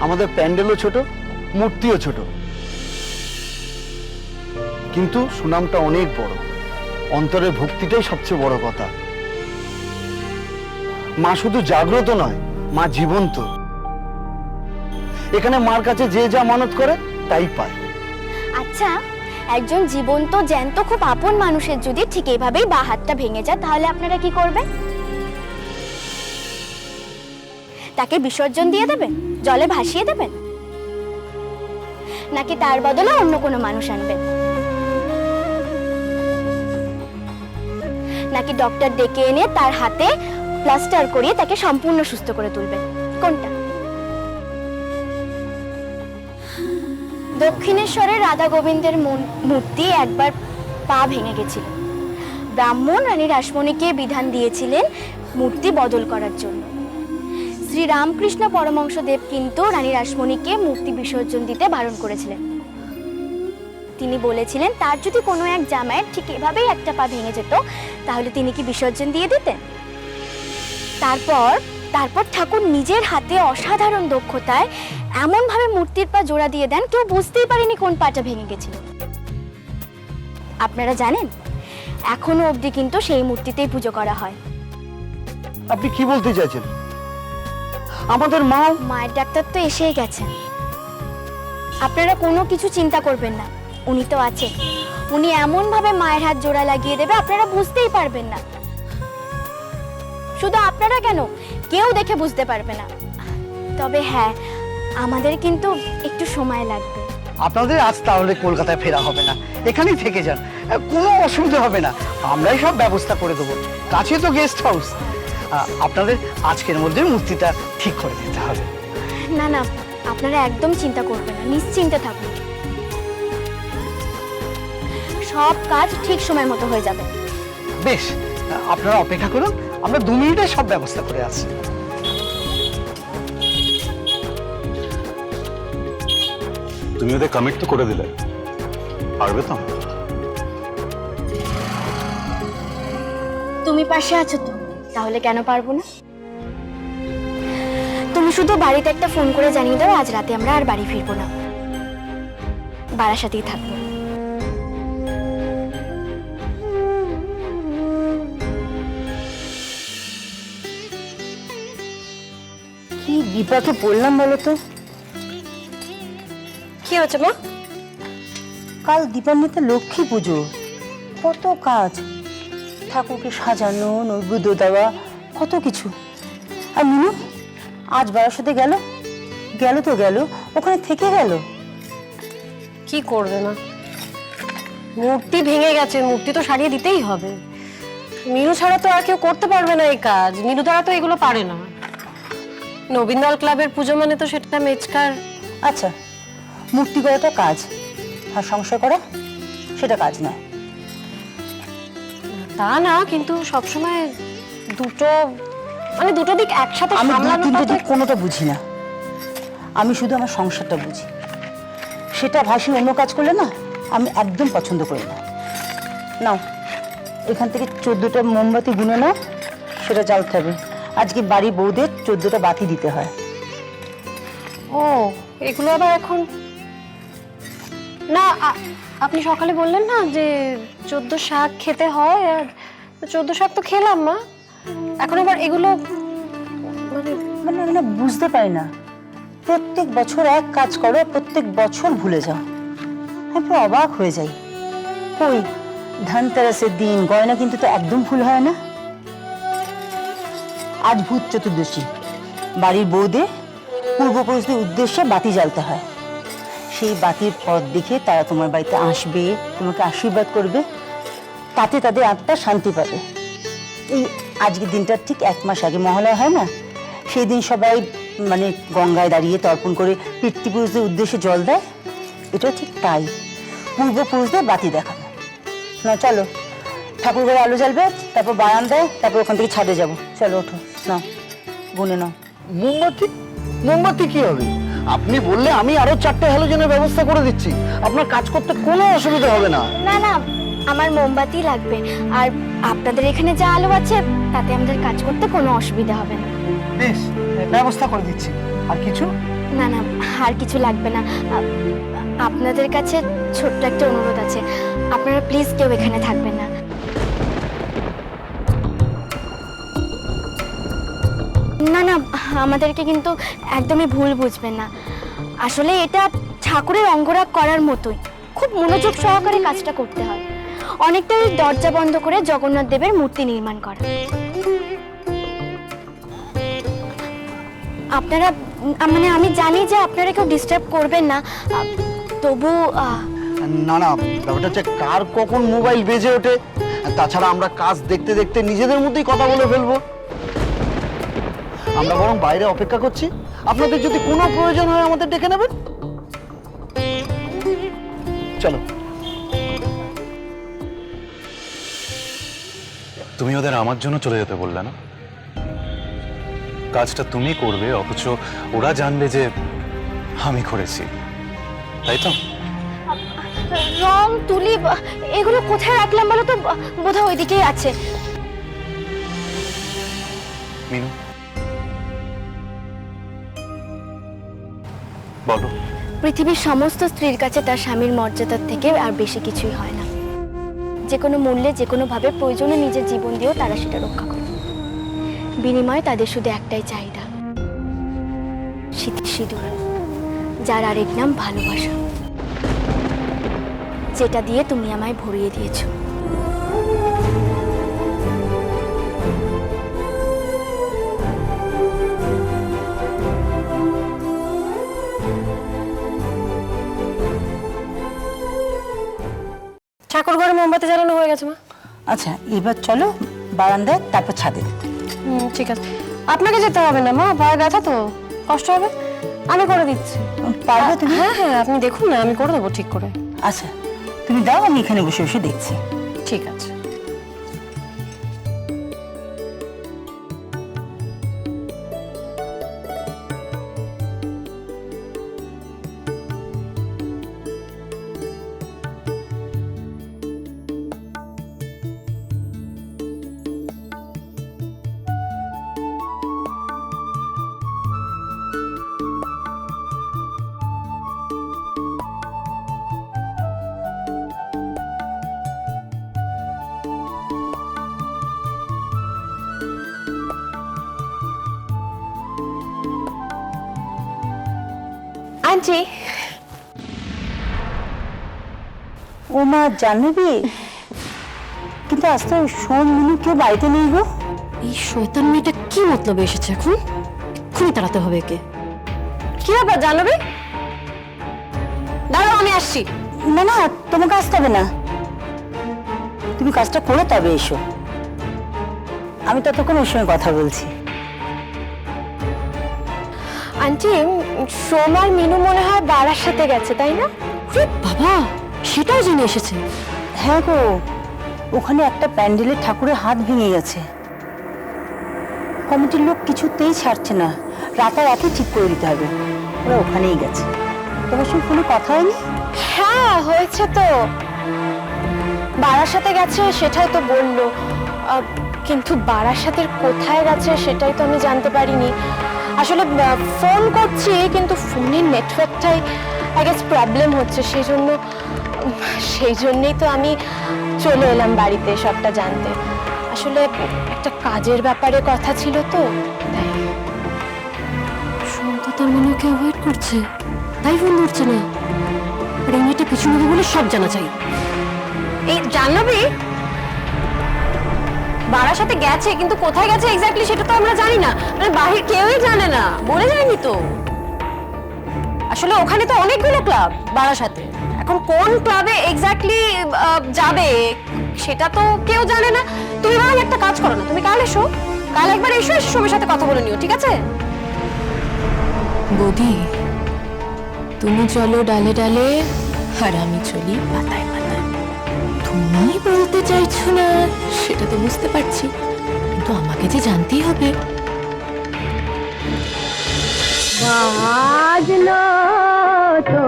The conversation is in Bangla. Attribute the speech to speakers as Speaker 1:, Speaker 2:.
Speaker 1: আমাদের প্যান্ডেলও ছোট, মূর্তিও ছোট, কিন্তু সুনামটা অনেক বড়। অন্তরের ভক্তিটাই সবচেয়ে বড় কথা। মা শুধু জাগ্রত নয়, মা জীবন্ত। এখানে মার কাছে যে যা মানত করে তাই পায়।
Speaker 2: আচ্ছা, একজন জীবন্ত জ্যান্ত খুব আপন মানুষের যদি ঠিক এইভাবেই বা হাতটা ভেঙে যায়, তাহলে আপনারা কি করবেন? তাকে বিসর্জন দিয়ে দেবেন, জলে ভাসিয়ে দেবেন, নাকি তার বদলে অন্য কোনো মানুষ আনবেন, নাকি ডক্টর ডেকে এনে তার হাতে প্লাস্টার করিয়ে তাকে সম্পূর্ণ সুস্থ করে তুলবেন? কোনটা? দক্ষিণেশ্বরের রাধা গোবিন্দের মূর্তি একবার পা ভেঙে গেছিল। ব্রাহ্মণ রানী রাসমণিকে বিধান দিয়েছিলেন মূর্তি বদল করার জন্য। শ্রী রামকৃষ্ণ পরমহংসদেব কিন্তু রানী রাসমণিকে মূর্তি বিসর্জন দিতে বারণ করেছিলেন। তিনি বলেছিলেন তার যদি কোনো এক জামাইয়ের ঠিক এভাবেই একটা পা ভেঙে যেত, তাহলে তিনি কি বিসর্জন দিয়ে দিতেন? তারপর ঠাকুর নিজের হাতে অসাধারণ দক্ষতায় এমনভাবে মূর্তির পা জোড়া দিয়ে দেন, কেউ বুঝতেই পারেনি কোন পাটা ভেঙে গেছিল। আপনারা জানেন, এখনো অবধি কিন্তু সেই মূর্তিতেই পুজো করা হয়।
Speaker 1: আপনি কি বলতে চাইছেন? আমাদের
Speaker 2: মায়ের ডাক্তার তো এসেই গেছেন। আপনারা কোনো কিছু চিন্তা করবেন না, উনি তো আছেন। উনি এমন ভাবে মায়ের হাত জোড়া লাগিয়ে দেবে, আপনারা বুঝতেই পারবেন না। শুধু আপনারা কেন, কেউ দেখে বুঝতে পারবে না। তবে হ্যাঁ, আমাদের কিন্তু একটু সময় লাগবে।
Speaker 3: আপনাদের আজ তাহলে কলকাতায় ফেরা হবে না, এখানেই থেকে যান, কোনো অসুবিধা হবে না। আমরাই সব ব্যবস্থা করে দেবো, কাছে তো গেস্ট হাউস। আপনাদের আজকের মধ্যে মূর্তিটা ঠিক করে দিতে হবে।
Speaker 2: না না, আপনারা একদম চিন্তা করবেন না, নিশ্চিন্তে থাকুন। সব কাজ ঠিক সময় মতো হয়ে যাবে।
Speaker 3: বেশ, আপনারা অপেক্ষা করুন, আমরা 2 মিনিটে সব ব্যবস্থা করে আসছি।
Speaker 4: তুমি ওদের কমিট তো করে দিলে, পারবে তো?
Speaker 2: তুমি পাশে আছো তো, তাহলে কেন পারবো না? তুমি শুধু বাড়িতে একটা ফোন করে জানিয়ে দাও আজ রাতে আমরা আর বাড়ি ফিরবো না, বারাসাতেই থাকবো।
Speaker 5: কি বিপাকে পড়লাম বলো তো?
Speaker 2: কি হচ্ছে মা?
Speaker 5: কাল দীপান্বিতা লক্ষ্মী পুজো, কত কাজ, ঠাকুরকে সাজানো, নৈবেদ্য দেওয়া, কত কিছু। আর মিনু আজ বারাসাতে গেল তো গেল, ওখানে থেকে গেল।
Speaker 6: কি করবে মা, মূর্তি ভেঙে গেছে, মূর্তি তো সারিয়ে দিতেই হবে। মিনু ছাড়া তো আর কেউ করতে পারবে না এই কাজ, মিনু দ্বারা তো এগুলো পারে না। নবীনদল ক্লাবের পুজো মানে তো সেটা মেচকার।
Speaker 5: আচ্ছা, মূর্তি করাটা কাজ, আর সংসার করা সেটা কাজ নয়।
Speaker 6: তা না, কিন্তু সবসময় দুটো দিক একসাথে
Speaker 5: আমি
Speaker 6: সামলানোটা
Speaker 5: 2-3টে
Speaker 6: তো
Speaker 5: দিক কোনোটা বুঝি না। আমি শুধু আমার সংসারটা বুঝি। সেটা ভাসি অন্য কাজ করলে না আমি একদম পছন্দ করি না। নাও, এখান থেকে 14টা মোমবাতি গুনে নাও, সেটা জ্বালতে হবে। আজকে বাড়ি বউদের 14টা বাতি দিতে হয়।
Speaker 6: ও, এগুলো আবার এখন না? আপনি সকালে বললেন না যে 14 শাক খেতে হয়, আর 14 শাক তো খেলাম মা, এখন আবার এগুলো
Speaker 5: মানে আমি না বুঝতে পারি না, প্রত্যেক বছর এক কাজ করো, প্রত্যেক বছর ভুলে যাও। আমি পুরো অবাক হয়ে যাই। কই ধনতেরাসের দিন গয়না কিন্তু তো একদম ভুল হয় না। আজ ভূত চতুর্দশী, বাড়ির বউদের পূর্বপুরুষদের উদ্দেশ্যে বাতি জ্বালতে হয়। সেই বাতির পথ দেখে তারা তোমার বাড়িতে আসবে, তোমাকে আশীর্বাদ করবে, তাতে তাদের আত্মা শান্তি পাবে। এই আজকের দিনটা ঠিক 1 মাস আগে মহালয়া হয় না, সেই দিন সবাই মানে গঙ্গায় দাঁড়িয়ে তর্পণ করে পিতৃপুরুষদের উদ্দেশ্যে জল দেয়। এটা ঠিক তাই, পূর্বপুরুষদের বাতি দেখানো। না চলো, ঠাকুর ঘরে আলো জ্বালবে, তারপর বারান্দায়, তারপর ওখান থেকে ছাদে যাবো। চলো ওঠো, নাও গুনে নাও।
Speaker 1: মোমবাতি কি হবে? আপনি বললে আমি আরো 4টে হ্যালোজেনের ব্যবস্থা করে দিচ্ছি, আপনার কাজ করতে কোনো অসুবিধা হবে না।
Speaker 2: না না, আমার মোমবাতি লাগবে, আর আপনাদের এখানে যা আলো আছে তাতে আমাদের কাজ করতে কোনো অসুবিধা হবে না।
Speaker 3: বেশ, ব্যবস্থা করে দিচ্ছি। আর কিছু
Speaker 2: না না, আর কিছু লাগবে না। আপনাদের কাছে ছোট্ট একটা অনুরোধ আছে, আপনারা প্লিজ কেউ এখানে থাকবেন না। না না, আমাদেরকে কিন্তু একদমই ভুল বুঝবেন না। আসলে এটা ঠাকুরের অঙ্গরাগ করার মতোই, খুব মনোযোগ সহকারে কাজটা করতে হয়। অনেকটা ওই দরজা বন্ধ করে জগন্নাথ দেবের মূর্তি নির্মাণ করা। আপনারা মানে আমি জানি যে আপনারা কেউ ডিস্টার্ব করবেন না, তবু
Speaker 1: না না, ব্যাপারটা হচ্ছে কার কখন মোবাইল বেজে ওঠে। তাছাড়া আমরা কাজ দেখতে দেখতে নিজেদের মধ্যেই কথা বলে ফেলবো। আমরা বরং বাইরে অপেক্ষা করছি, আপনাদের যদি কোনো প্রয়োজন হয় আমাদের ডেকে নেবেন। চলো।
Speaker 4: তুমি ওদের আমার জন্য চলে যেতে বললে না? কাজটা তুমি করবে, অথচ ওরা জানবে যে আমি করেছি, তাই তো?
Speaker 2: রং তুলি এগুলো কোথায় রাখলাম বলো তো? বোধহয় ওইদিকেই আছে।
Speaker 4: মিনু, বলো।
Speaker 2: পৃথিবীর সমস্ত স্ত্রীর কাছে তার স্বামীর মর্যাদার থেকে আর বেশি কিছুই হয় না। যে কোনো মূল্যে, যে কোনোভাবে প্রয়োজনে নিজের জীবন দিয়েও তারা সেটা রক্ষা করে। বিনিময়ে তাদের শুধু একটাই চাহিদা, স্মৃতি সিঁদুর, যার আরেক নাম ভালোবাসা, যেটা দিয়ে তুমি আমায় ভরিয়ে দিয়েছো।
Speaker 6: ঠাকুর ঘরে মোমবাতি জ্বালানো হয়ে গেছে মা।
Speaker 5: আচ্ছা, এবার চলো বারান্দায়, তারপর ছাদে।
Speaker 6: ঠিক আছে, আপনাকে যেতে হবে না মা, পায়ে ব্যথা তো, কষ্ট হবে, আমি করে দিচ্ছি।
Speaker 5: পারবে তুমি?
Speaker 6: হ্যাঁ হ্যাঁ, আপনি দেখুন না, আমি করে দেবো ঠিক করে।
Speaker 5: আচ্ছা, তুমি দাও, আমি এখানে বসে বসে দেখছি।
Speaker 6: ঠিক আছে। আন্টি,
Speaker 5: ও মা, জানবি কিন্তু আজ তো সোম মিনু কেউ বাড়িতে নেই গো।
Speaker 6: এই শয়তান মেয়েটা কি মতলবে এসেছে এখন? এক্ষুনি তাড়াতে হবে একে। কি ব্যাপার জানবি? দাঁড়াও, আমি আসছি।
Speaker 5: না না, তোমাকে আসতে হবে না, তুমি কাজটা করে তবে এসো। আমি ততক্ষণ ওর সঙ্গে কথা বলছি।
Speaker 2: আন্টি, সোম আর মিনু মনে হয় বাড়ার সাথে গেছে, তাই না?
Speaker 6: বাবা, সেটাও জেনে এসেছে।
Speaker 5: হ্যাঁ গো, ওখানে একটা প্যান্ডেলে ঠাকুরের হাত ভেঙে গেছে। কমিটির লোক কিছুতেই ছাড়ছে না, রাতারাতি ঠিক করে দিতে হবে। ওরা ওখানেই গেছে। তোমার সঙ্গে কোনো কথা হয়নি?
Speaker 2: হ্যাঁ হয়েছে তো, বাড়ার সাথে গেছে সেটাই তো বললো, কিন্তু বাড়ার সাথে কোথায় গেছে সেটাই তো আমি জানতে পারিনি। আসলে ফোন করছি কিন্তু ফোনের নেটওয়ার্কটাই আই গেস প্রবলেম হচ্ছে, সেই জন্যই তো আমি চলে এলাম বাড়িতে সবটা জানতে। আসলে একটা কাজের ব্যাপারে কথা ছিল তো, তাই।
Speaker 6: সোম তো তার মনে ওকে অ্যাভয়েড করছে, তাই ফোন ধরছে না। আর এই মেয়েটা পিছু নেবে বলে সব জানা চাই।
Speaker 2: এই জাহ্নবী বাড়ার সাথে গেছে, কিন্তু কোথায় গেছে এক্স্যাক্টলি সেটা তো আমরা জানি না, মানে বাহির কেউই জানে না, বলে যায়নি তো। আসলে ওখানে তো অনেকগুলো ক্লাব বাড়ার সাথে, এখন কোন ক্লাবে এক্স্যাক্টলি যাবে সেটা তো কেউ জানে না। তুমি বরং একটা কাজ করো না, তুমি কাল এসো, কাল একবার এসে সোমের সাথে কথা বলে নিও, ঠিক আছে?
Speaker 7: বৌদি, তুমি চলো ডালে ডালে, আর আমি চলি পাতায় পাতায়। তুমি বলতে চাইছো না সেটা তো বুঝতে পারছি, কিন্তু আমাকে যে জানতেই হবে।
Speaker 2: বাজলো তো